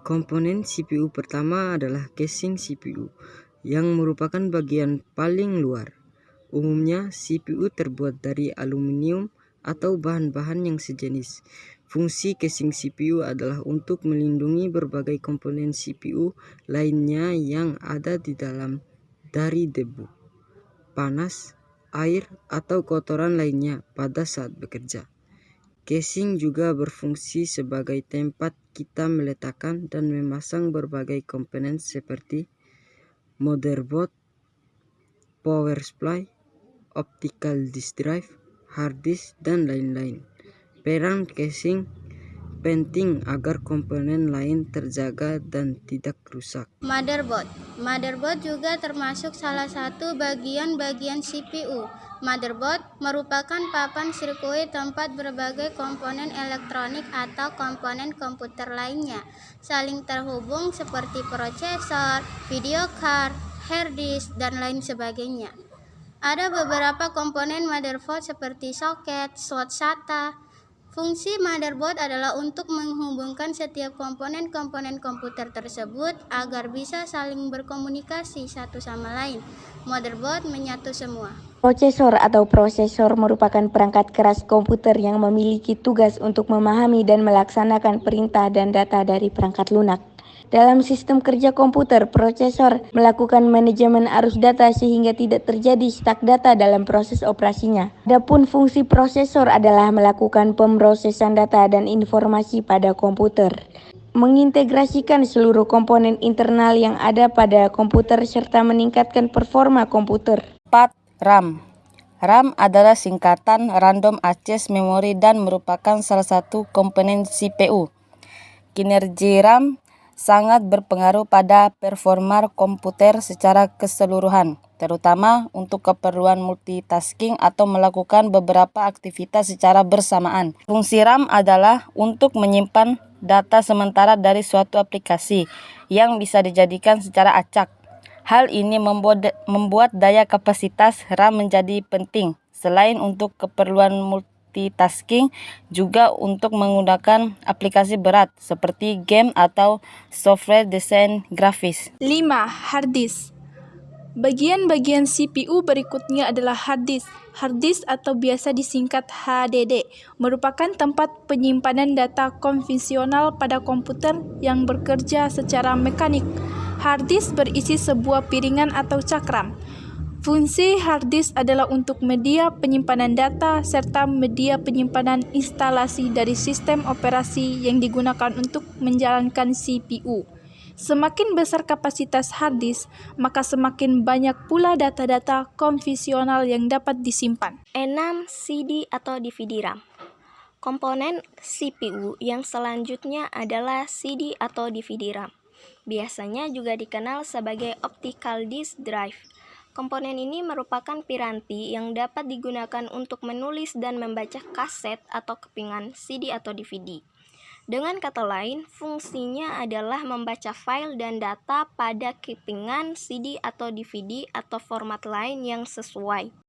Komponen CPU pertama adalah casing CPU, yang merupakan bagian paling luar. Umumnya, CPU terbuat dari aluminium atau bahan-bahan yang sejenis. Fungsi casing CPU adalah untuk melindungi berbagai komponen CPU lainnya yang ada di dalam dari debu, panas, air, atau kotoran lainnya pada saat bekerja. Casing juga berfungsi sebagai tempat kita meletakkan dan memasang berbagai komponen seperti motherboard, power supply, optical disk drive, hard disk, dan lain-lain. Peran casing penting agar komponen lain terjaga dan tidak rusak. Motherboard juga termasuk salah satu bagian CPU. Motherboard merupakan papan sirkuit tempat berbagai komponen elektronik atau komponen komputer lainnya saling terhubung seperti prosesor, video card, hard disk, dan lain sebagainya. Ada beberapa komponen motherboard seperti soket, slot SATA. Fungsi motherboard adalah untuk menghubungkan setiap komponen-komponen komputer tersebut agar bisa saling berkomunikasi satu sama lain. Motherboard menyatu semua. Prosesor merupakan perangkat keras komputer yang memiliki tugas untuk memahami dan melaksanakan perintah dan data dari perangkat lunak. Dalam sistem kerja komputer, prosesor melakukan manajemen arus data sehingga tidak terjadi stuck data dalam proses operasinya. Adapun fungsi prosesor adalah melakukan pemrosesan data dan informasi pada komputer, mengintegrasikan seluruh komponen internal yang ada pada komputer serta meningkatkan performa komputer. 4. RAM. RAM adalah singkatan Random Access Memory dan merupakan salah satu komponen CPU. Kinerja RAM sangat berpengaruh pada performa komputer secara keseluruhan, terutama untuk keperluan multitasking atau melakukan beberapa aktivitas secara bersamaan. Fungsi RAM adalah untuk menyimpan data sementara dari suatu aplikasi yang bisa dijadikan secara acak. Hal ini membuat daya kapasitas RAM menjadi penting. Selain untuk keperluan multitasking, juga untuk menggunakan aplikasi berat seperti game atau software desain grafis. 5. Hard disk. Bagian-bagian CPU berikutnya adalah hard disk. Hard disk atau biasa disingkat HDD merupakan tempat penyimpanan data konvensional pada komputer yang bekerja secara mekanik. Hard disk berisi sebuah piringan atau cakram. Fungsi hard disk adalah untuk media penyimpanan data serta media penyimpanan instalasi dari sistem operasi yang digunakan untuk menjalankan CPU. Semakin besar kapasitas hard disk, maka semakin banyak pula data-data konvensional yang dapat disimpan. 6. CD atau DVD RAM. Komponen CPU yang selanjutnya adalah CD atau DVD RAM. Biasanya juga dikenal sebagai optical disk drive. Komponen ini merupakan piranti yang dapat digunakan untuk menulis dan membaca kaset atau kepingan CD atau DVD. Dengan kata lain, fungsinya adalah membaca file dan data pada kepingan CD atau DVD atau format lain yang sesuai.